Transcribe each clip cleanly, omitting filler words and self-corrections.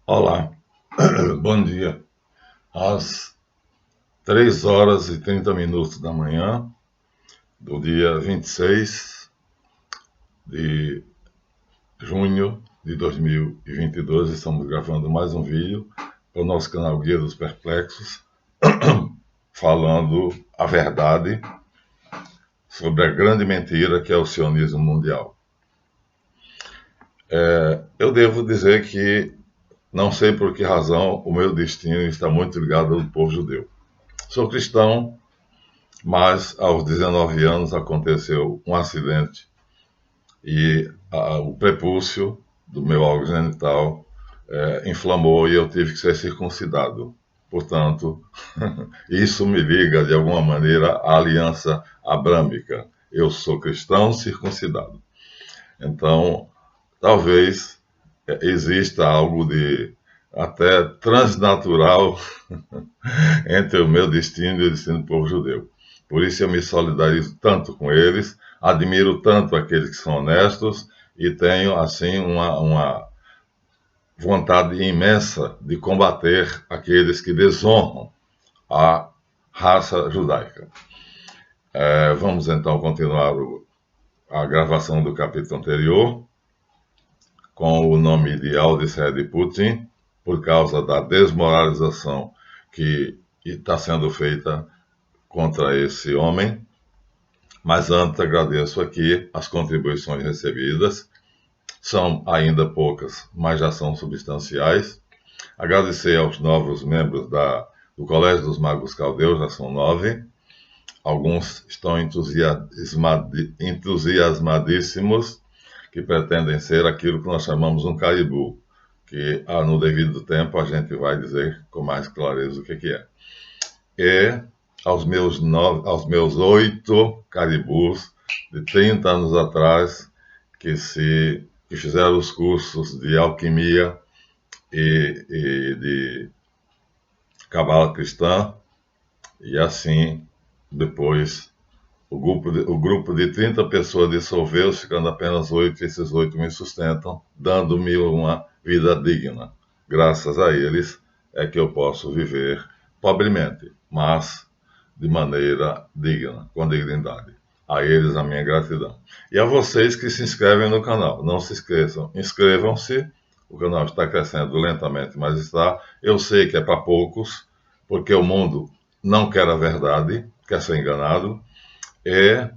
Olá, bom dia. Às 3 horas e 30 minutos da manhã do dia 26 de junho de 2022, estamos gravando mais um vídeo para o nosso canal Guia dos Perplexos, falando a verdade sobre a grande mentira que é o sionismo mundial. Eu devo dizer que não sei por que razão o meu destino está muito ligado ao povo judeu. Sou cristão, mas aos 19 anos aconteceu um acidente e o prepúcio do meu órgão genital inflamou e eu tive que ser circuncidado. Portanto, isso me liga de alguma maneira à aliança abrâmica. Eu sou cristão circuncidado. Então, talvez exista algo de até transnatural entre o meu destino e o destino do povo judeu. Por isso eu me solidarizo tanto com eles, admiro tanto aqueles que são honestos e tenho, assim, uma vontade imensa de combater aqueles que desonram a raça judaica. Vamos então continuar a gravação do capítulo anterior com o nome de Odisseia de Putin, por causa da desmoralização que está sendo feita contra esse homem. Mas antes agradeço aqui as contribuições recebidas. São ainda poucas, mas já são substanciais. Agradecer aos novos membros do Colégio dos Magos Caldeus, já são 9. Alguns estão entusiasmadíssimos, que pretendem ser aquilo que nós chamamos um caribu, que no devido tempo a gente vai dizer com mais clareza o que é. E aos meus 8 caribus de 30 anos atrás, que fizeram os cursos de alquimia e de cabala cristã, e assim depois o grupo de 30 pessoas dissolveu, ficando apenas 8, e esses 8 me sustentam, dando-me uma vida digna. Graças a eles é que eu posso viver pobremente, mas de maneira digna, com dignidade. A eles a minha gratidão. E a vocês que se inscrevem no canal, não se esqueçam, inscrevam-se, o canal está crescendo lentamente, mas está. Eu sei que é para poucos, porque o mundo não quer a verdade, quer ser enganado, é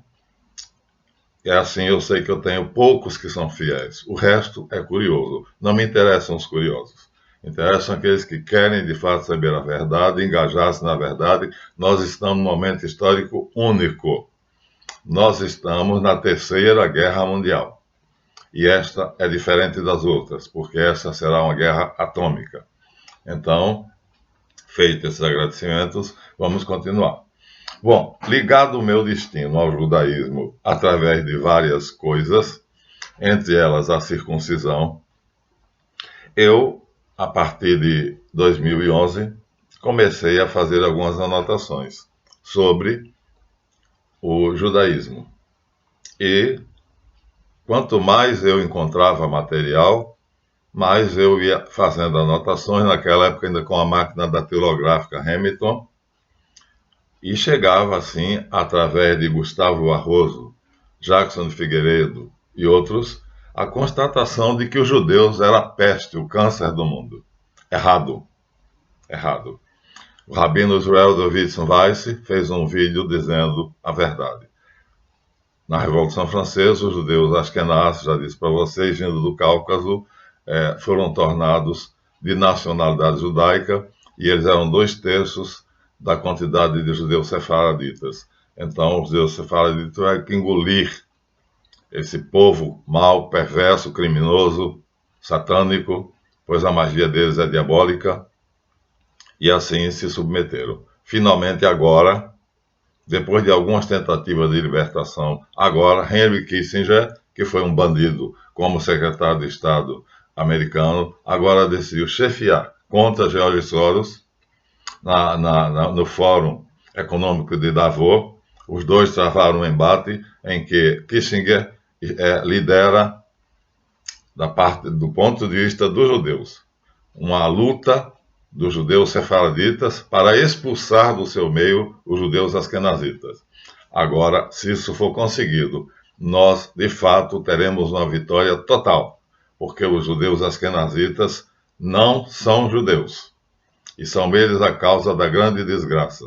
assim, eu sei que eu tenho poucos que são fiéis. O resto é curioso. Não me interessam os curiosos. Interessam aqueles que querem, de fato, saber a verdade, engajar-se na verdade. Nós estamos num momento histórico único. Nós estamos na Terceira Guerra Mundial. E esta é diferente das outras, porque essa será uma guerra atômica. Então, feitos esses agradecimentos, vamos continuar. Bom, ligado o meu destino ao judaísmo através de várias coisas, entre elas a circuncisão, eu, a partir de 2011, comecei a fazer algumas anotações sobre o judaísmo. E quanto mais eu encontrava material, mais eu ia fazendo anotações, naquela época ainda com a máquina datilográfica Hamilton, e chegava, assim, através de Gustavo Arroso, Jackson de Figueiredo e outros, a constatação de que os judeus eram a peste, o câncer do mundo. Errado. Errado. O rabino Israel Davidson Weiss fez um vídeo dizendo a verdade. Na Revolução Francesa, os judeus askenazes, já disse para vocês, vindo do Cáucaso, foram tornados de nacionalidade judaica, e eles eram 2/3 da quantidade de judeus sefaraditas. Então, os judeus sefaraditas tiveram que engolir esse povo mau, perverso, criminoso, satânico, pois a magia deles é diabólica, e assim se submeteram. Finalmente, agora, depois de algumas tentativas de libertação, agora, Henry Kissinger, que foi um bandido como secretário de Estado americano, agora decidiu chefiar contra George Soros, no Fórum Econômico de Davos. Os dois travaram um embate em que Kissinger lidera do ponto de vista dos judeus. uma luta dos judeus sefaraditas para expulsar do seu meio os judeus askenazitas. Agora, se isso for conseguido, nós, de fato, teremos uma vitória total, porque os judeus askenazitas não são judeus, e são eles a causa da grande desgraça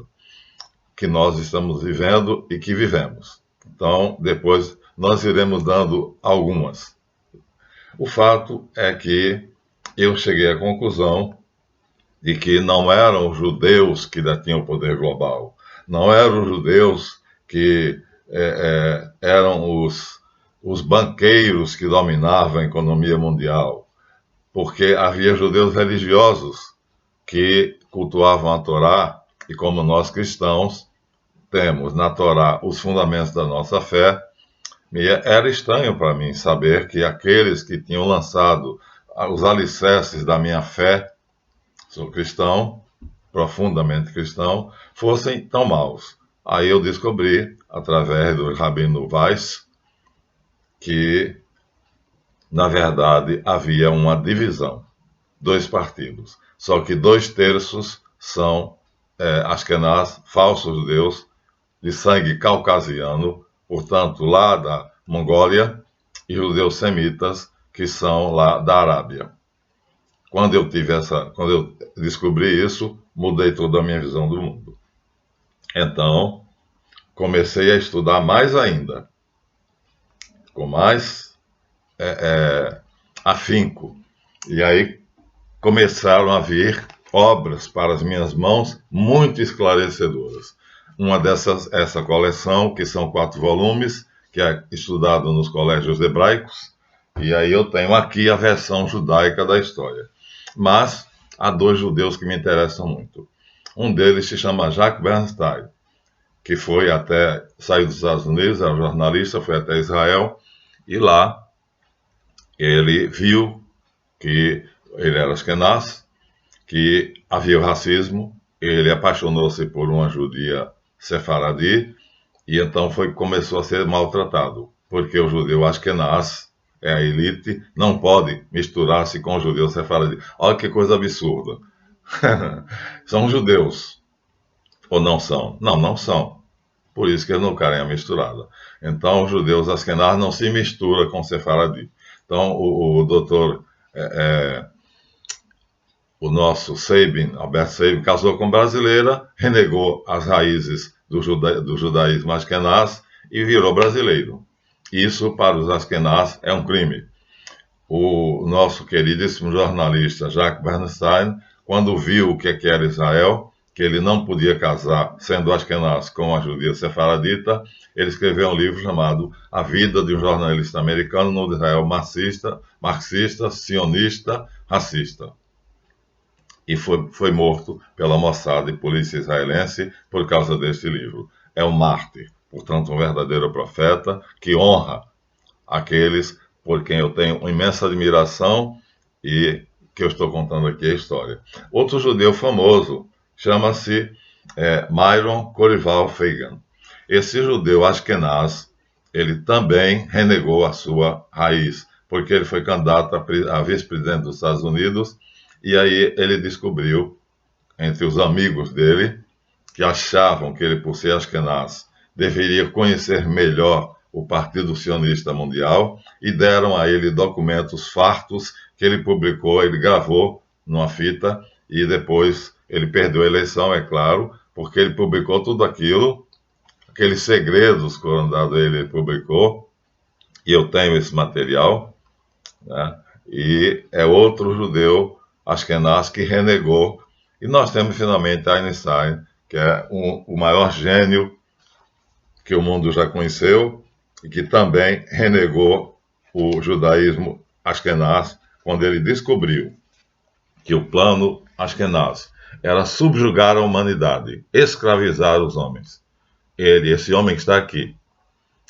que nós estamos vivendo e que vivemos. Então, depois nós iremos dando algumas. O fato é que eu cheguei à conclusão de que não eram os judeus que detinham o poder global, não eram os judeus que eram os banqueiros que dominavam a economia mundial, porque havia judeus religiosos que cultuavam a Torá, e como nós cristãos temos na Torá os fundamentos da nossa fé, era estranho para mim saber que aqueles que tinham lançado os alicerces da minha fé, sou cristão, profundamente cristão, fossem tão maus. Aí eu descobri, através do Rabino Weiss, que, na verdade, havia uma divisão, 2 partidos. Só que 2/3 são Ashkenaz, falsos judeus, de sangue caucasiano, portanto, lá da Mongólia, e judeus semitas, que são lá da Arábia. Quando eu descobri isso, mudei toda a minha visão do mundo. Então, comecei a estudar mais ainda, com mais afinco. E aí começaram a vir obras para as minhas mãos muito esclarecedoras. Uma dessas, essa coleção, que são 4 volumes, que é estudado nos colégios hebraicos, e aí eu tenho aqui a versão judaica da história. Mas há 2 judeus que me interessam muito. Um deles se chama Jacques Bernstein, que saiu dos Estados Unidos, era um jornalista, foi até Israel, e lá ele viu que ele era Ashkenaz, que havia o racismo, ele apaixonou-se por uma judia sefaradi, e então começou a ser maltratado, porque o judeu Ashkenaz é a elite, não pode misturar-se com o judeu sefaradi. Olha que coisa absurda. São judeus, ou não são? Não, não são. Por isso que eles não querem a misturada. Então, os judeus Ashkenaz não se misturam com o sefaradi. Então, o doutor, o nosso Sabin, Albert Sabin, casou com brasileira, renegou as raízes do judaísmo Ashkenaz e virou brasileiro. Isso, para os Ashkenaz, é um crime. O nosso queridíssimo jornalista Jacques Bernstein, quando viu o que era Israel, que ele não podia casar, sendo Ashkenaz, com a judia sefaradita, ele escreveu um livro chamado A Vida de um Jornalista Americano no Israel Marxista, sionista, racista. E foi morto pela Mossad e polícia israelense por causa deste livro. É um mártir, portanto, um verdadeiro profeta que honra aqueles por quem eu tenho uma imensa admiração e que eu estou contando aqui a história. Outro judeu famoso chama-se Myron Corival Fagan. Esse judeu Ashkenaz, ele também renegou a sua raiz, porque ele foi candidato a vice-presidente dos Estados Unidos, e aí ele descobriu, entre os amigos dele, que achavam que ele, por ser Ashkenaz, deveria conhecer melhor o Partido Sionista Mundial, e deram a ele documentos fartos que ele publicou, ele gravou numa fita, e depois ele perdeu a eleição, é claro, porque ele publicou tudo aquilo, aqueles segredos que foram dados a ele publicou, e eu tenho esse material, né? E é outro judeu Ashkenaz que renegou, e nós temos finalmente Einstein, que é o maior gênio que o mundo já conheceu, e que também renegou o judaísmo Ashkenaz, quando ele descobriu que o plano Ashkenaz era subjugar a humanidade, escravizar os homens. Esse homem que está aqui,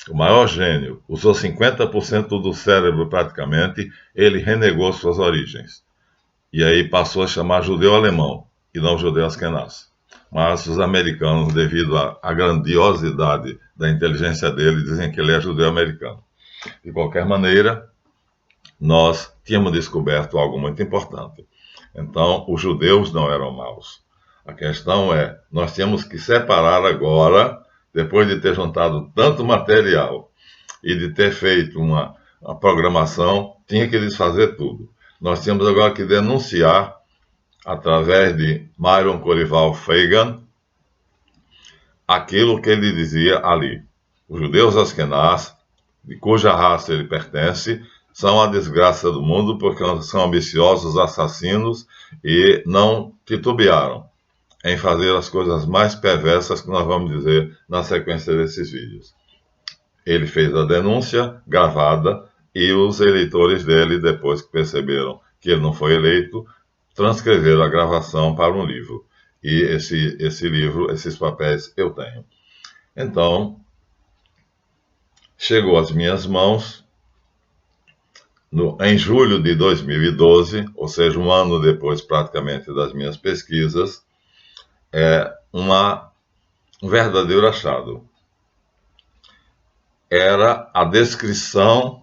o maior gênio, usou 50% do cérebro praticamente, ele renegou suas origens. E aí passou a chamar judeu-alemão, e não judeu-Ashkenaz. Mas os americanos, devido à grandiosidade da inteligência dele, dizem que ele é judeu-americano. De qualquer maneira, nós tínhamos descoberto algo muito importante. Então, os judeus não eram maus. A questão é, nós temos que separar agora, depois de ter juntado tanto material e de ter feito uma programação, tinha que desfazer tudo. Nós tínhamos agora que denunciar, através de Myron Corival Fagan, aquilo que ele dizia ali. Os judeus askenaz, de cuja raça ele pertence, são a desgraça do mundo porque são ambiciosos, assassinos e não titubearam em fazer as coisas mais perversas que nós vamos dizer na sequência desses vídeos. Ele fez a denúncia gravada e os eleitores dele, depois que perceberam que ele não foi eleito, transcreveram a gravação para um livro. E esse livro, esses papéis eu tenho. Então, chegou às minhas mãos em julho de 2012, ou seja, um ano depois praticamente das minhas pesquisas, um verdadeiro achado. Era a descrição,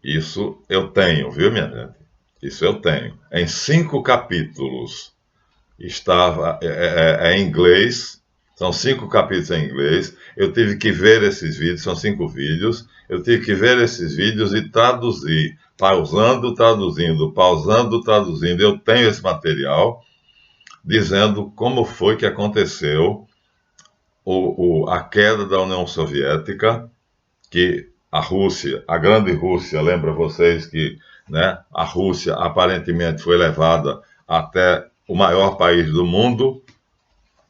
isso eu tenho, viu, minha gente? Isso eu tenho. Em 5 capítulos, estava em inglês, são 5 capítulos em inglês. Eu tive que ver esses vídeos, são 5 vídeos. Eu tive que ver esses vídeos e traduzir, pausando, traduzindo, pausando, traduzindo. Eu tenho esse material dizendo como foi que aconteceu a queda da União Soviética, que a Rússia, a grande Rússia, lembra vocês que, né, a Rússia aparentemente foi levada até o maior país do mundo,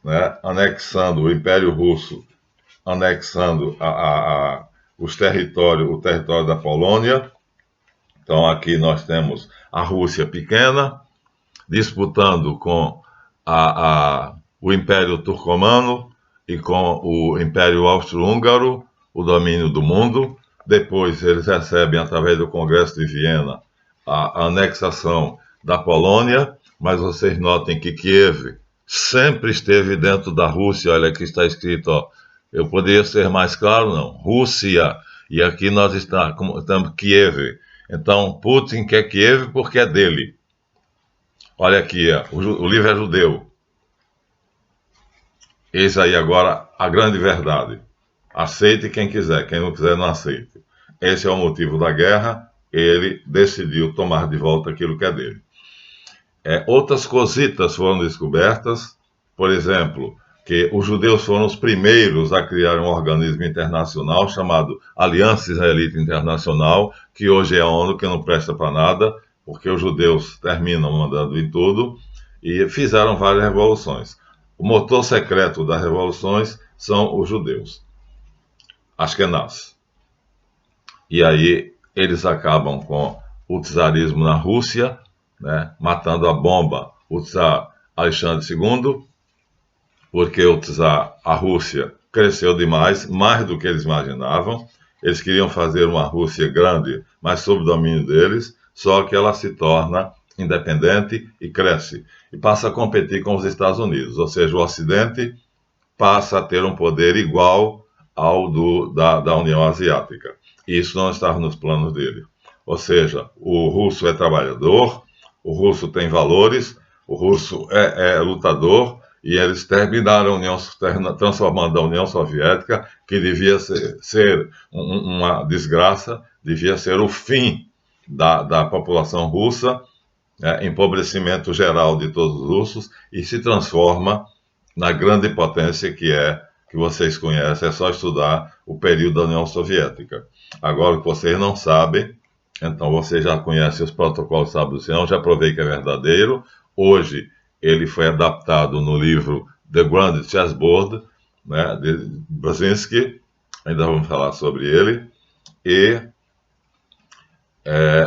né, anexando o Império Russo, anexando o território da Polônia. Então aqui nós temos a Rússia pequena, disputando com o Império Turcomano e com o Império Austro-Húngaro, o domínio do mundo. Depois eles recebem, através do Congresso de Viena, a anexação da Polônia, mas vocês notem que Kiev sempre esteve dentro da Rússia. Olha, aqui está escrito, ó, eu poderia ser mais claro, não, Rússia, e aqui nós estamos Kiev. Então, Putin quer Kiev porque é dele. Olha aqui, ó, o livro é judeu. Eis aí agora a grande verdade. Aceite quem quiser, quem não quiser não aceite. Esse é o motivo da guerra, ele decidiu tomar de volta aquilo que é dele. Outras cositas foram descobertas, por exemplo, que os judeus foram os primeiros a criar um organismo internacional chamado Aliança Israelita Internacional, que hoje é a ONU, que não presta para nada, porque os judeus terminam mandando em tudo, e fizeram várias revoluções. O motor secreto das revoluções são os judeus, askenaz. E aí eles acabam com o czarismo na Rússia, né, matando a bomba o czar Alexandre II, porque a Rússia cresceu demais, mais do que eles imaginavam. Eles queriam fazer uma Rússia grande, mas sob o domínio deles, só que ela se torna independente e cresce, e passa a competir com os Estados Unidos, ou seja, o Ocidente passa a ter um poder igual ao da União Asiática. E isso não estava nos planos dele. Ou seja, o russo é trabalhador, o russo tem valores, o russo é lutador, e eles terminaram transformando a União Soviética, que devia ser uma desgraça, devia ser o fim da população russa, empobrecimento geral de todos os russos, e se transforma na grande potência que vocês conhecem. É só estudar o período da União Soviética. Agora, o que vocês não sabem, então vocês já conhecem os protocolos Sábio-Sião, já provei que é verdadeiro. Hoje ele foi adaptado no livro The Grand Chessboard, né, de Brzezinski, ainda vamos falar sobre ele, e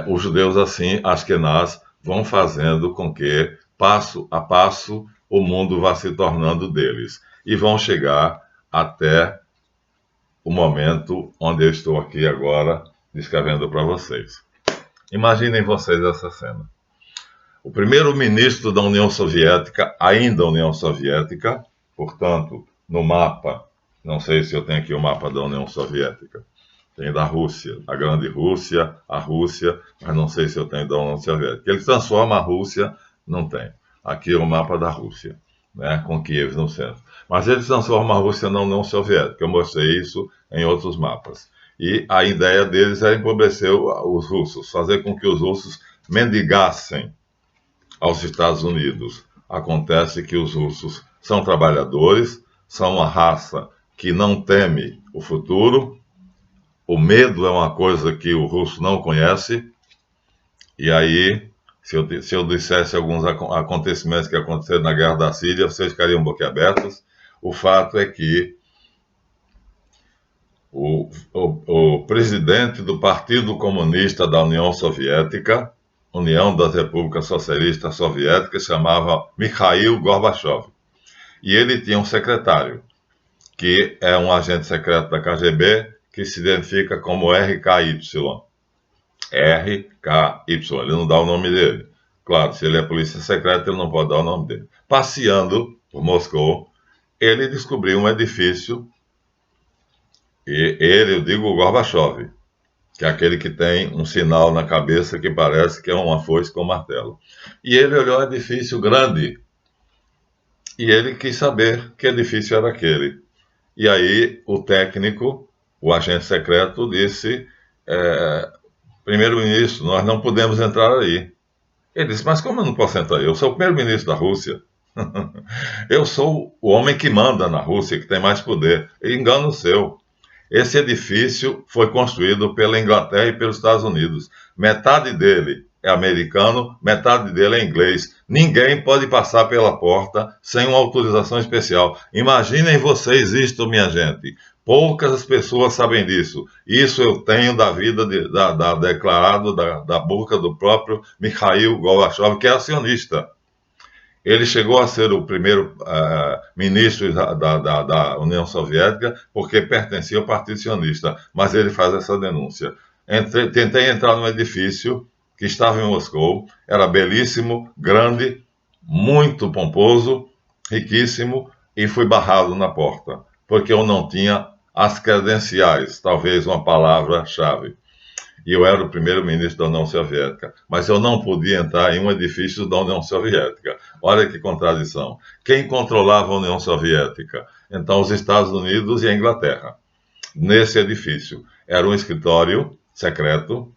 os judeus assim, askenaz, vão fazendo com que, passo a passo, o mundo vá se tornando deles, e vão chegar até o momento onde eu estou aqui agora descrevendo para vocês. Imaginem vocês essa cena. O primeiro-ministro da União Soviética, ainda União Soviética, portanto, no mapa, não sei se eu tenho aqui o mapa da União Soviética, tem da Rússia, a grande Rússia, a Rússia, mas não sei se eu tenho da União Soviética. Ele transforma a Rússia Não tem. Aqui é o mapa da Rússia, né, com Kiev no centro. Mas eles transformam a Rússia na União Soviética. Eu mostrei isso em outros mapas. E a ideia deles é empobrecer os russos, fazer com que os russos mendigassem aos Estados Unidos. Acontece que os russos são trabalhadores, são uma raça que não teme o futuro. O medo é uma coisa que o russo não conhece. E aí, se eu dissesse alguns acontecimentos que aconteceram na Guerra da Síria, vocês ficariam boquiabertos. O fato é que o presidente do Partido Comunista da União Soviética, União das Repúblicas Socialistas Soviéticas, chamava Mikhail Gorbachev. E ele tinha um secretário, que é um agente secreto da KGB, que se identifica como RKY. RKY, ele não dá o nome dele. Claro, se ele é polícia secreta, ele não pode dar o nome dele. Passeando por Moscou, ele descobriu um edifício, e ele, eu digo o Gorbachev, que é aquele que tem um sinal na cabeça que parece que é uma foice com martelo. E ele olhou um edifício grande, e ele quis saber que edifício era aquele. E aí o técnico, o agente secreto, disse, primeiro-ministro, nós não podemos entrar aí. Ele disse, mas como eu não posso entrar aí? Eu sou o primeiro-ministro da Rússia. Eu sou o homem que manda na Rússia, que tem mais poder. Engano seu. Esse edifício foi construído pela Inglaterra e pelos Estados Unidos. Metade dele é americano, metade dele é inglês. Ninguém pode passar pela porta sem uma autorização especial. Imaginem vocês isto, minha gente. Poucas pessoas sabem disso. Isso eu tenho da vida declarado da boca do próprio Mikhail Gorbachev, que é acionista. Ele chegou a ser o primeiro ministro da União Soviética porque pertencia ao Partido Sionista, mas ele faz essa denúncia. Tentei entrar num edifício que estava em Moscou, era belíssimo, grande, muito pomposo, riquíssimo, e fui barrado na porta, porque eu não tinha as credenciais, talvez uma palavra-chave. E eu era o primeiro-ministro da União Soviética, mas eu não podia entrar em um edifício da União Soviética. Olha que contradição. Quem controlava a União Soviética? Então, os Estados Unidos e a Inglaterra. Nesse edifício era um escritório secreto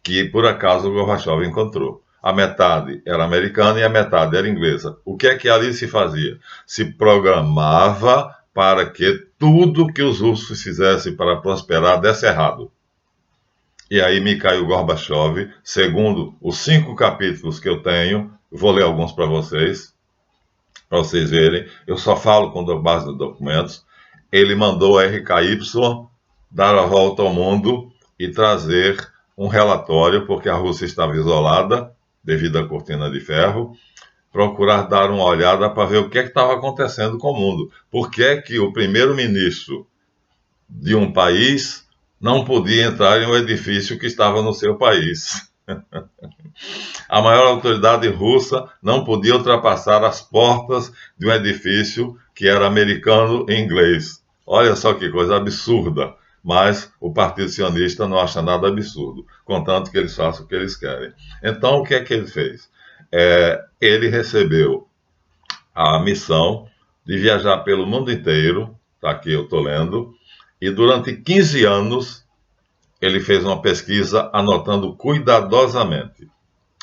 que, por acaso, o Gorbachev encontrou. A metade era americana e a metade era inglesa. O que é que ali se fazia? Se programava para que tudo que os russos fizessem para prosperar desse errado. E aí Mikhail Gorbachev, segundo os 5 capítulos que eu tenho, vou ler alguns para vocês verem, eu só falo com base nos documentos, ele mandou a RKY dar a volta ao mundo e trazer um relatório, porque a Rússia estava isolada, devido à cortina de ferro, procurar dar uma olhada para ver o que estava acontecendo com o mundo. Por que é que o primeiro-ministro de um país não podia entrar em um edifício que estava no seu país? A maior autoridade russa não podia ultrapassar as portas de um edifício que era americano e inglês. Olha só que coisa absurda. Mas o Partido Sionista não acha nada absurdo, contanto que eles façam o que eles querem. Então, o que é que ele fez? Ele recebeu a missão de viajar pelo mundo inteiro, tá aqui eu estou lendo, e durante 15 anos ele fez uma pesquisa anotando cuidadosamente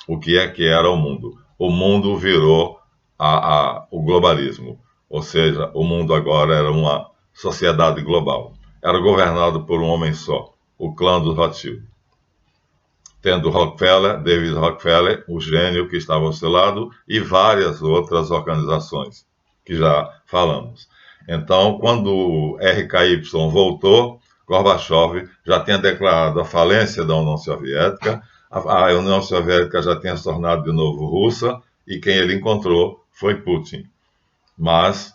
o que é que era o mundo. O mundo virou o globalismo, ou seja, o mundo agora era uma sociedade global. Era governado por um homem só, o clã dos Rothschild. Tendo David Rockefeller, o gênio que estava ao seu lado, e várias outras organizações, que já falamos. Então, quando o RKY voltou, Gorbachev já tinha declarado a falência da União Soviética, a União Soviética já tinha se tornado de novo russa, e quem ele encontrou foi Putin. Mas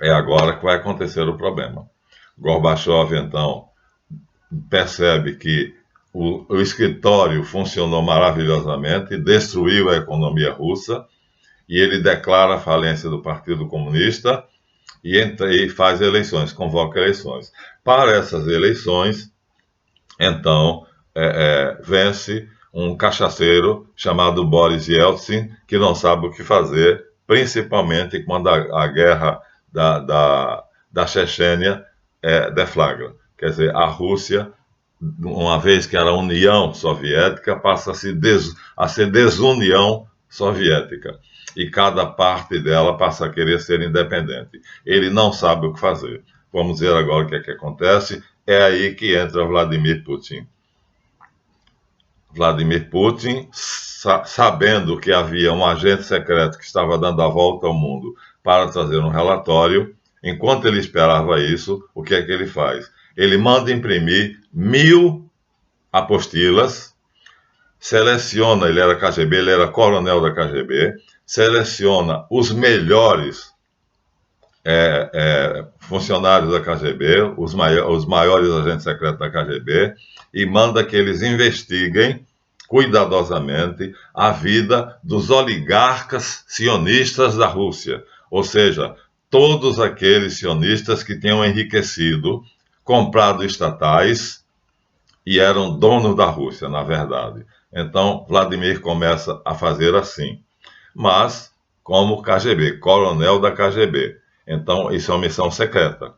é agora que vai acontecer o problema. Gorbachev, então, percebe que o escritório funcionou maravilhosamente, destruiu a economia russa, e ele declara a falência do Partido Comunista e faz eleições, convoca eleições. Para essas eleições, então, vence um cachaceiro chamado Boris Yeltsin, que não sabe o que fazer, principalmente quando a guerra da Chechênia deflagra. Quer dizer, a Rússia, uma vez que era União Soviética, passa a ser desunião soviética. E cada parte dela passa a querer ser independente. Ele não sabe o que fazer. Vamos ver agora o que é que acontece. É aí que entra Vladimir Putin. Vladimir Putin, sabendo que havia um agente secreto que estava dando a volta ao mundo para trazer um relatório, enquanto ele esperava isso, o que é que ele faz? Ele manda imprimir 1000 apostilas, seleciona, ele era KGB, ele era coronel da KGB, seleciona os melhores funcionários da KGB, os maiores agentes secretos da KGB, e manda que eles investiguem cuidadosamente a vida dos oligarcas sionistas da Rússia, ou seja, todos aqueles sionistas que tinham enriquecido, comprado estatais e eram donos da Rússia, na verdade. Então, Vladimir começa a fazer assim, mas como KGB, coronel da KGB. Então, isso é uma missão secreta.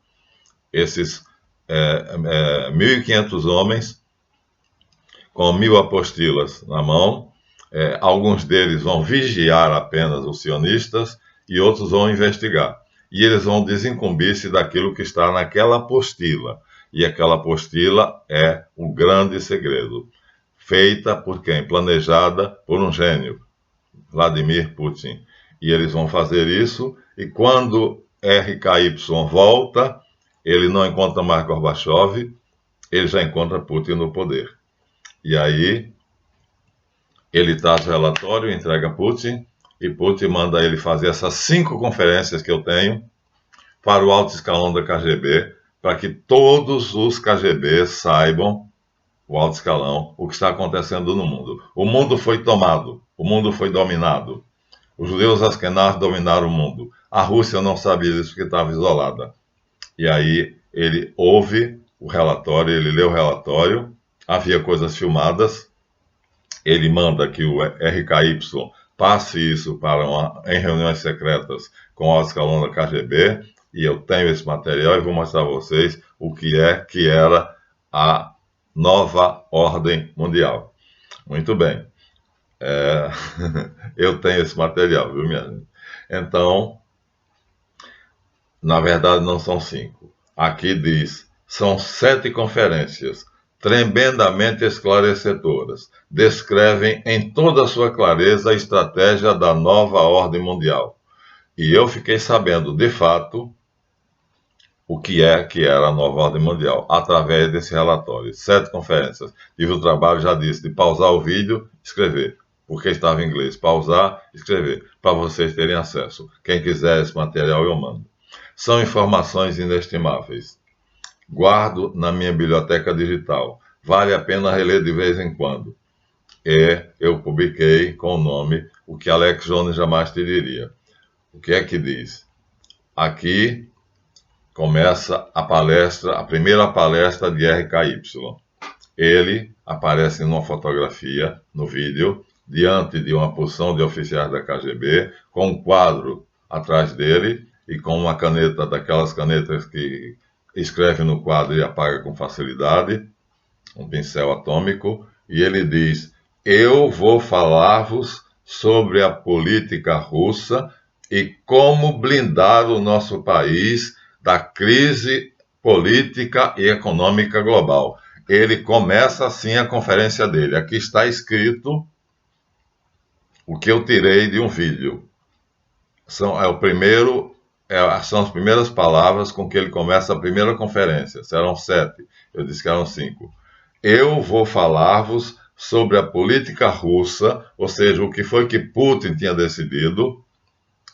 Esses 1.500 homens, com 1000 apostilas na mão, alguns deles vão vigiar apenas os sionistas e outros vão investigar. E eles vão desincumbir-se daquilo que está naquela apostila. E aquela apostila é o grande segredo. Feita por quem? Planejada por um gênio, Vladimir Putin. E eles vão fazer isso, e quando RKY volta, ele não encontra mais Gorbachev, ele já encontra Putin no poder. E aí, ele traz o relatório, entrega a Putin, e Putin manda ele fazer essas 5 conferências que eu tenho para o alto escalão da KGB, para que todos os KGB saibam, o alto escalão, o que está acontecendo no mundo. O mundo foi tomado, o mundo foi dominado. Os judeus Askenaz dominaram o mundo. A Rússia não sabia disso porque estava isolada. E aí ele ouve o relatório, ele lê o relatório, havia coisas filmadas, ele manda que o RKY passe isso em reuniões secretas com o alto escalão da KGB, e eu tenho esse material e vou mostrar a vocês o que era a nova ordem mundial. Muito bem. Eu tenho esse material, viu, minha gente? Então, na verdade não são 5. Aqui diz, são 7 conferências, tremendamente esclarecedoras. Descrevem em toda a sua clareza a estratégia da nova ordem mundial. E eu fiquei sabendo, de fato, o que era a nova ordem mundial, através desse relatório. 7 conferências. Tive o trabalho, já disse, de pausar o vídeo, escrever, porque estava em inglês. Pausar, escrever, para vocês terem acesso. Quem quiser esse material, eu mando. São informações inestimáveis. Guardo na minha biblioteca digital. Vale a pena reler de vez em quando. E eu publiquei com o nome O que Alex Jones jamais te diria. O que é que diz? Aqui começa a palestra, a primeira palestra de RKY. Ele aparece numa fotografia, no vídeo, diante de uma porção de oficiais da KGB, com um quadro atrás dele e com uma caneta, daquelas canetas que escreve no quadro e apaga com facilidade, um pincel atômico, e ele diz, eu vou falar-vos sobre a política russa e como blindar o nosso país da crise política e econômica global. Ele começa assim a conferência dele. Aqui está escrito o que eu tirei de um vídeo. São as primeiras palavras com que ele começa a primeira conferência. Serão 7. Eu disse que eram 5. Eu vou falar-vos sobre a política russa, ou seja, o que foi que Putin tinha decidido,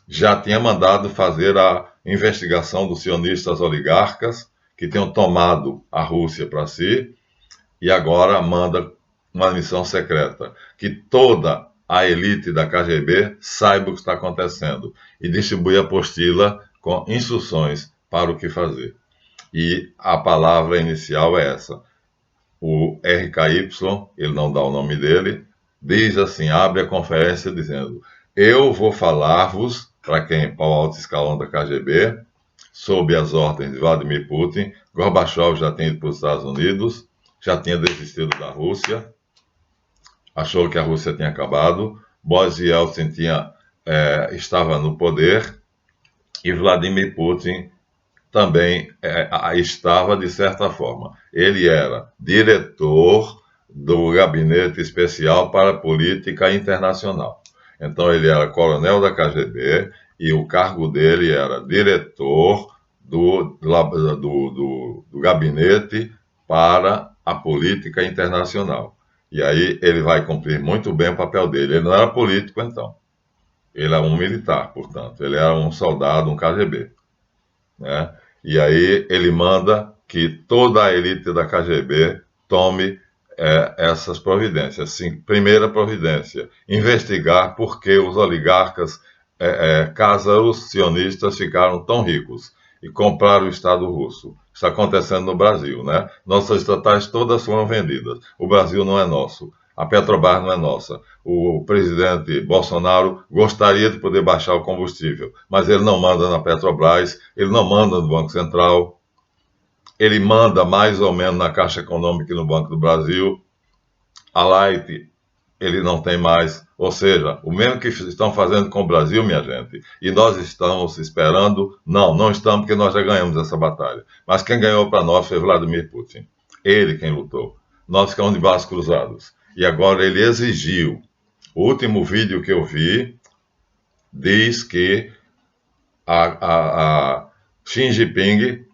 já tinha mandado fazer a investigação dos sionistas oligarcas, que tinham tomado a Rússia para si, e agora manda uma missão secreta, que toda a elite da KGB saiba o que está acontecendo, e distribui a apostila com instruções para o que fazer. E a palavra inicial é essa. O RKY, ele não dá o nome dele, diz assim, abre a conferência dizendo: eu vou falar-vos, para quem? Para o alto escalão da KGB, sob as ordens de Vladimir Putin. Gorbachev já tinha ido para os Estados Unidos, já tinha desistido da Rússia, achou que a Rússia tinha acabado, Boris Yeltsin estava no poder e Vladimir Putin também estava, de certa forma. Ele era diretor do Gabinete Especial para a Política Internacional. Então, ele era coronel da KGB e o cargo dele era diretor do Gabinete para a Política Internacional. E aí ele vai cumprir muito bem o papel dele. Ele não era político, então. Ele era um militar, portanto. Ele era um soldado, um KGB, né? E aí ele manda que toda a elite da KGB tome essas providências. Sim, primeira providência, investigar por que os oligarcas cázaros sionistas ficaram tão ricos e compraram o Estado russo. Está acontecendo no Brasil, né? Nossas estatais todas foram vendidas. O Brasil não é nosso. A Petrobras não é nossa. O presidente Bolsonaro gostaria de poder baixar o combustível, mas ele não manda na Petrobras, ele não manda no Banco Central, ele manda mais ou menos na Caixa Econômica e no Banco do Brasil. A Light, ele não tem mais. Ou seja, o mesmo que estão fazendo com o Brasil, minha gente, e nós estamos esperando, não estamos, porque nós já ganhamos essa batalha. Mas quem ganhou para nós foi Vladimir Putin. Ele quem lutou. Nós ficamos de braços cruzados. E agora ele exigiu. O último vídeo que eu vi diz que a Xi Jinping,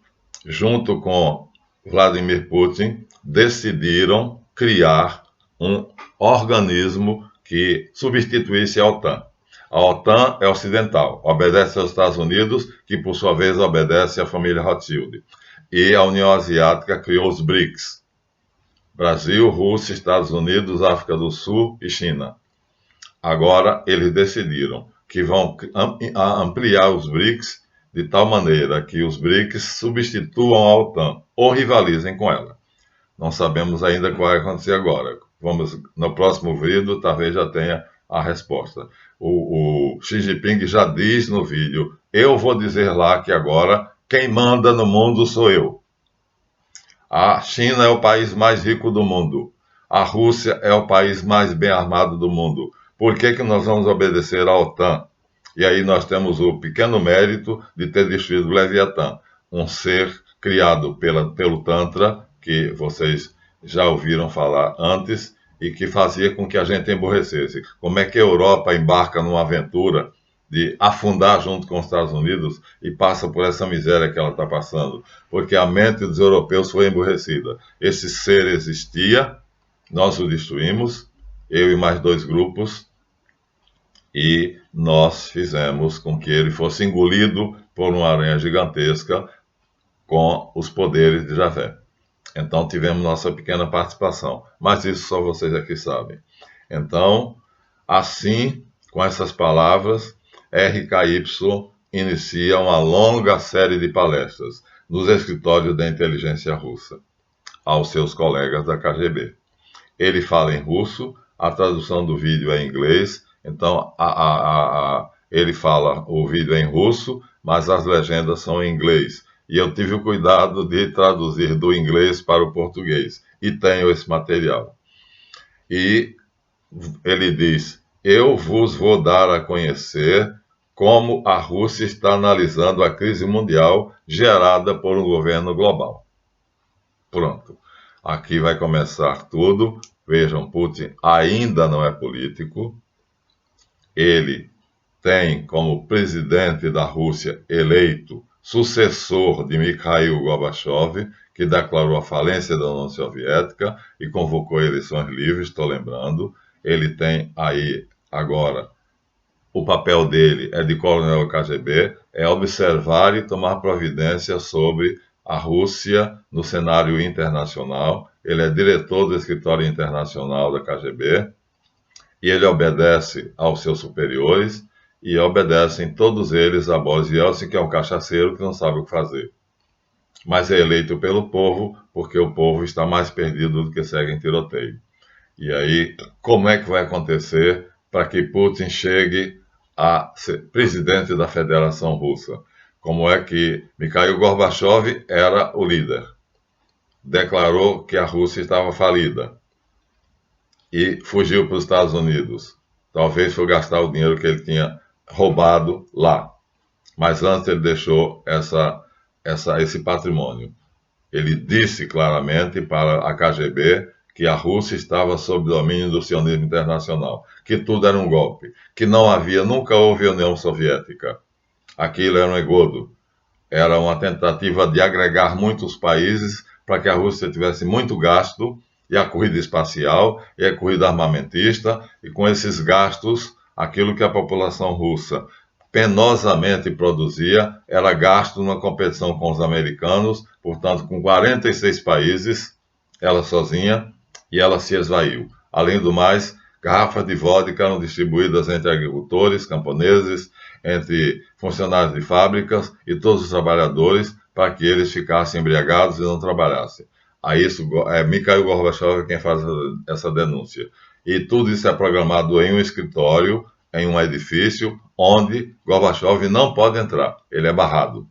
junto com Vladimir Putin, decidiram criar um organismo que substituísse a OTAN. A OTAN é ocidental, obedece aos Estados Unidos, que por sua vez obedece à família Rothschild. E a União Asiática criou os BRICS. Brasil, Rússia, Estados Unidos, África do Sul e China. Agora eles decidiram que vão ampliar os BRICS de tal maneira que os BRICS substituam a OTAN ou rivalizem com ela. Não sabemos ainda o que vai acontecer agora. Vamos, no próximo vídeo, talvez já tenha a resposta. O Xi Jinping já diz no vídeo: eu vou dizer lá que agora quem manda no mundo sou eu. A China é o país mais rico do mundo. A Rússia é o país mais bem armado do mundo. Por que nós vamos obedecer à OTAN? E aí nós temos o pequeno mérito de ter destruído o Leviatã, um ser criado pelo Tantra, que vocês já ouviram falar antes, e que fazia com que a gente emborrecesse. Como é que a Europa embarca numa aventura de afundar junto com os Estados Unidos e passa por essa miséria que ela está passando? Porque a mente dos europeus foi emborrecida. Esse ser existia, nós o destruímos, eu e mais 2 grupos, e nós fizemos com que ele fosse engolido por uma aranha gigantesca com os poderes de Javé. Então tivemos nossa pequena participação, mas isso só vocês aqui sabem. Então, assim, com essas palavras, RKY inicia uma longa série de palestras nos escritórios da inteligência russa, aos seus colegas da KGB. Ele fala em russo, a tradução do vídeo é em inglês, então ele fala o vídeo é em russo, mas as legendas são em inglês. E eu tive o cuidado de traduzir do inglês para o português, e tenho esse material. E ele diz: eu vos vou dar a conhecer como a Rússia está analisando a crise mundial gerada por um governo global. Pronto. Aqui vai começar tudo. Vejam, Putin ainda não é político. Ele tem como presidente da Rússia eleito sucessor de Mikhail Gorbachev, que declarou a falência da União Soviética e convocou eleições livres, estou lembrando. Ele tem aí agora, o papel dele é de coronel do KGB, é observar e tomar providência sobre a Rússia no cenário internacional. Ele é diretor do escritório internacional da KGB e ele obedece aos seus superiores e obedecem todos eles a Boris Yeltsin, que é um cachaceiro que não sabe o que fazer. Mas é eleito pelo povo porque o povo está mais perdido do que segue em tiroteio. E aí, como é que vai acontecer para que Putin chegue a ser presidente da Federação Russa? Como é que Mikhail Gorbachev era o líder? Declarou que a Rússia estava falida e fugiu para os Estados Unidos. Talvez foi gastar o dinheiro que ele tinha roubado lá. Mas antes ele deixou esse patrimônio. Ele disse claramente para a KGB que a Rússia estava sob domínio do sionismo internacional, que tudo era um golpe, que nunca houve União Soviética. Aquilo era um engodo, era uma tentativa de agregar muitos países para que a Rússia tivesse muito gasto, e a corrida espacial, e a corrida armamentista, e com esses gastos, aquilo que a população russa penosamente produzia era gasto numa competição com os americanos, portanto, com 46 países, ela sozinha, e ela se esvaiu. Além do mais, garrafas de vodka eram distribuídas entre agricultores, camponeses, entre funcionários de fábricas e todos os trabalhadores para que eles ficassem embriagados e não trabalhassem. A isso, Mikhail Gorbachev é quem faz essa denúncia. E tudo isso é programado em um escritório, em um edifício, onde Gorbachev não pode entrar. Ele é barrado.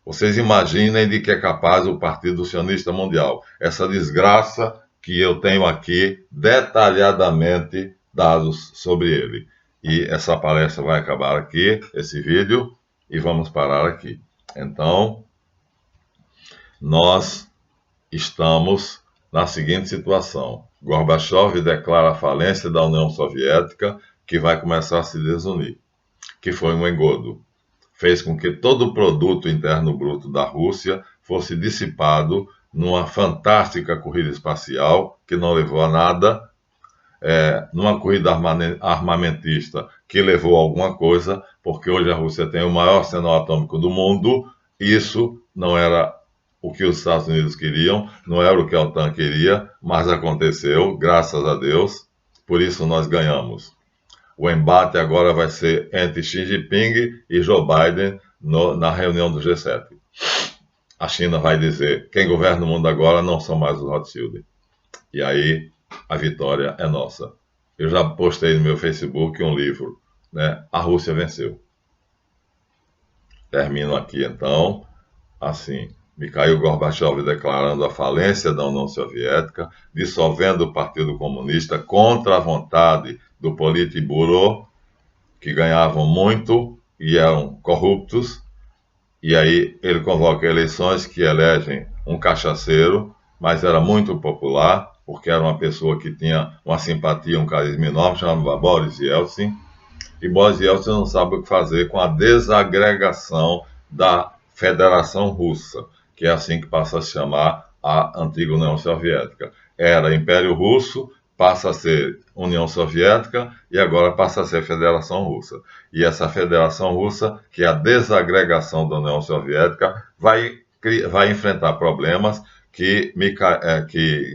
Vocês imaginem de que é capaz o Partido Sionista Mundial. Essa desgraça que eu tenho aqui detalhadamente dados sobre ele. E essa palestra vai acabar aqui, esse vídeo, e vamos parar aqui. Então, nós estamos na seguinte situação. Gorbachev declara a falência da União Soviética, que vai começar a se desunir, que foi um engodo. Fez com que todo o produto interno bruto da Rússia fosse dissipado numa fantástica corrida espacial, que não levou a nada, numa corrida armamentista, que levou a alguma coisa, porque hoje a Rússia tem o maior arsenal atômico do mundo. Isso não era o que os Estados Unidos queriam, não era o que a OTAN queria, mas aconteceu, graças a Deus, por isso nós ganhamos. O embate agora vai ser entre Xi Jinping e Joe Biden na reunião do G7. A China vai dizer, quem governa o mundo agora não são mais os Rothschild. E aí a vitória é nossa. Eu já postei no meu Facebook um livro, né? A Rússia venceu. Termino aqui então, assim, Mikhail Gorbachev declarando a falência da União Soviética, dissolvendo o Partido Comunista contra a vontade do Politburo, que ganhavam muito e eram corruptos, e aí ele convoca eleições que elegem um cachaceiro, mas era muito popular, porque era uma pessoa que tinha uma simpatia, um carisma enorme, chamado Boris Yeltsin, e Boris Yeltsin não sabe o que fazer com a desagregação da Federação Russa, que é assim que passa a se chamar a antiga União Soviética. Era Império Russo, passa a ser União Soviética e agora passa a ser Federação Russa. E essa Federação Russa, que é a desagregação da União Soviética, vai enfrentar problemas que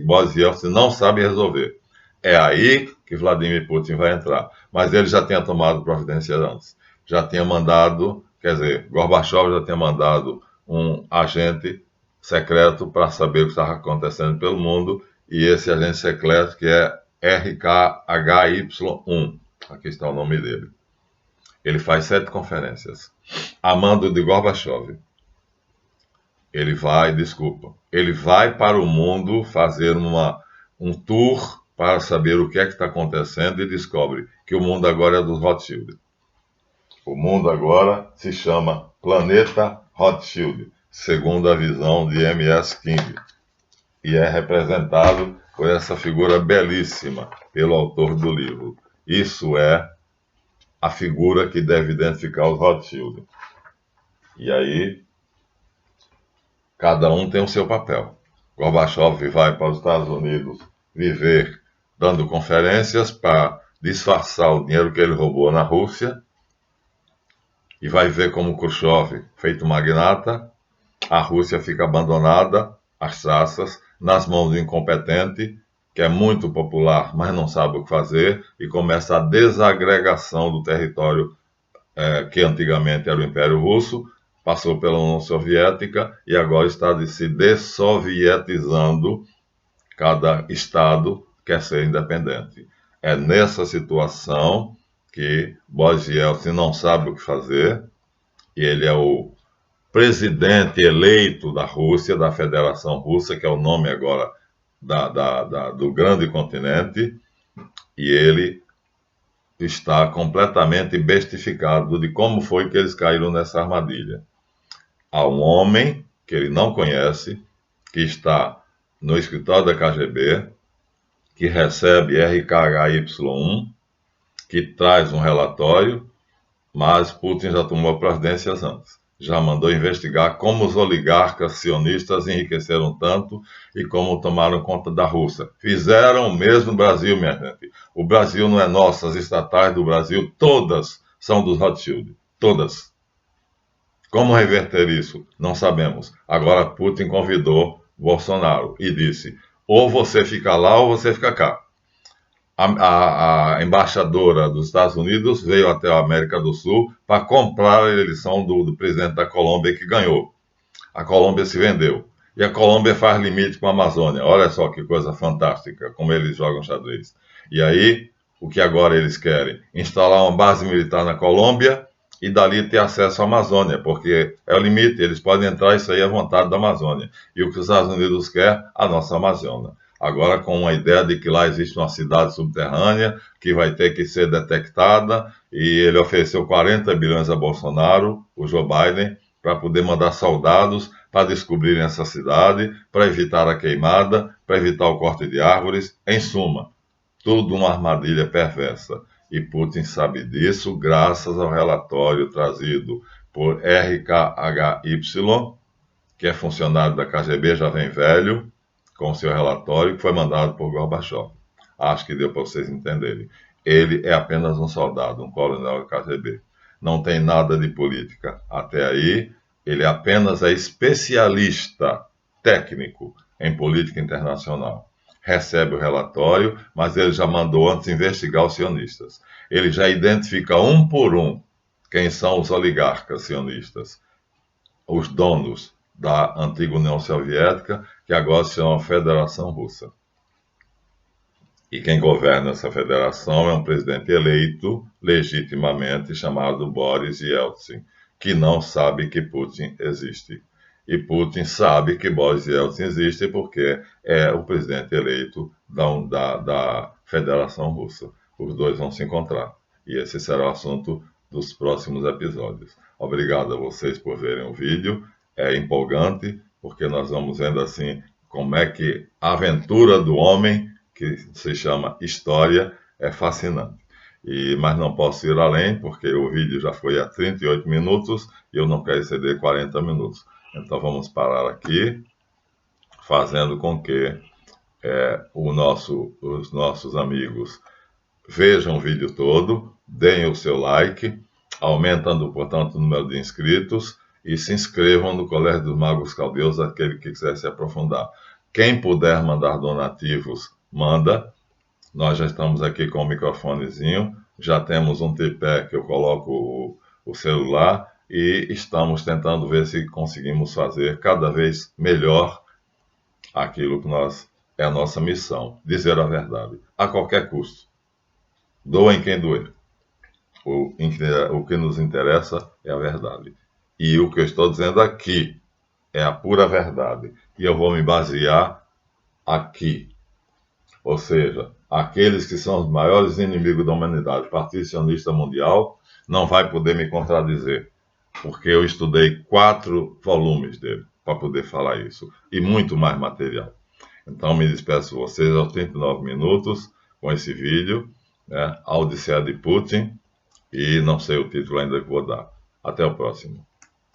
Boris Yeltsin não sabe resolver. É aí que Vladimir Putin vai entrar. Mas ele já tinha tomado providência antes. Já tinha mandado, quer dizer, Gorbachev já tinha mandado um agente secreto para saber o que estava acontecendo pelo mundo, e esse agente secreto que é RKHY1, aqui está o nome dele. Ele faz 7 conferências, a mando de Gorbachev. Ele vai para o mundo fazer um tour para saber o que é que está acontecendo e descobre que o mundo agora é dos Rothschild. O mundo agora se chama Planeta Rothschild, segundo a visão de M.S. King, e é representado por essa figura belíssima pelo autor do livro. Isso é a figura que deve identificar os Rothschild. E aí, cada um tem o seu papel. Gorbachev vai para os Estados Unidos viver dando conferências para disfarçar o dinheiro que ele roubou na Rússia, e vai ver como Khrushchev, feito magnata, a Rússia fica abandonada, às traças, nas mãos do incompetente, que é muito popular, mas não sabe o que fazer, e começa a desagregação do território que antigamente era o Império Russo, passou pela União Soviética e agora está se dessovietizando. Cada estado quer ser independente. É nessa situação que Boris Yeltsin não sabe o que fazer, e ele é o presidente eleito da Rússia, da Federação Russa, que é o nome agora do grande continente, e ele está completamente bestificado de como foi que eles caíram nessa armadilha. Há um homem que ele não conhece, que está no escritório da KGB, que recebe RKHY1, que traz um relatório, mas Putin já tomou providências antes. Já mandou investigar como os oligarcas sionistas enriqueceram tanto e como tomaram conta da Rússia. Fizeram o mesmo no Brasil, minha gente. O Brasil não é nosso, as estatais do Brasil, todas são dos Rothschild. Todas. Como reverter isso? Não sabemos. Agora Putin convidou Bolsonaro e disse: ou você fica lá ou você fica cá. A embaixadora dos Estados Unidos veio até a América do Sul para comprar a eleição do presidente da Colômbia, que ganhou. A Colômbia se vendeu. E a Colômbia faz limite com a Amazônia. Olha só que coisa fantástica, como eles jogam xadrez. E aí, o que agora eles querem? Instalar uma base militar na Colômbia e dali ter acesso à Amazônia, porque é o limite, eles podem entrar e sair à vontade da Amazônia. E o que os Estados Unidos quer? A nossa Amazônia. Agora com a ideia de que lá existe uma cidade subterrânea que vai ter que ser detectada, e ele ofereceu 40 bilhões a Bolsonaro, o Joe Biden, para poder mandar soldados para descobrirem essa cidade, para evitar a queimada, para evitar o corte de árvores, em suma, tudo uma armadilha perversa. E Putin sabe disso graças ao relatório trazido por RKHY, que é funcionário da KGB, já vem velho, com seu relatório, que foi mandado por Gorbachev. Acho que deu para vocês entenderem. Ele é apenas um soldado, um coronel da KGB. Não tem nada de política. Até aí, ele apenas é especialista técnico em política internacional. Recebe o relatório, mas ele já mandou antes investigar os sionistas. Ele já identifica um por um quem são os oligarcas sionistas, os donos da antiga União Soviética, que agora se chama Federação Russa. E quem governa essa federação é um presidente eleito legitimamente chamado Boris Yeltsin, que não sabe que Putin existe. E Putin sabe que Boris Yeltsin existe porque é o presidente eleito da Federação Russa. Os dois vão se encontrar. E esse será o assunto dos próximos episódios. Obrigado a vocês por verem o vídeo. É empolgante, porque nós vamos vendo assim como é que a aventura do homem, que se chama história, é fascinante. Mas não posso ir além, porque o vídeo já foi a 38 minutos e eu não quero exceder 40 minutos. Então vamos parar aqui, fazendo com que os nossos amigos vejam o vídeo todo, deem o seu like, aumentando, portanto, o número de inscritos e se inscrevam no Colégio dos Magos Caldeus, aquele que quiser se aprofundar. Quem puder mandar donativos, manda. Nós já estamos aqui com o microfonezinho, já temos um tripé que eu coloco o celular e estamos tentando ver se conseguimos fazer cada vez melhor aquilo que é a nossa missão, dizer a verdade, a qualquer custo. Doem quem doer. O que nos interessa é a verdade. E o que eu estou dizendo aqui é a pura verdade. E eu vou me basear aqui. Ou seja, aqueles que são os maiores inimigos da humanidade, o Partido Sionista Mundial, não vai poder me contradizer. Porque eu estudei 4 volumes dele para poder falar isso. E muito mais material. Então me despeço de vocês aos 39 minutos com esse vídeo, A Odisseia de Putin. E não sei o título ainda que vou dar. Até o próximo.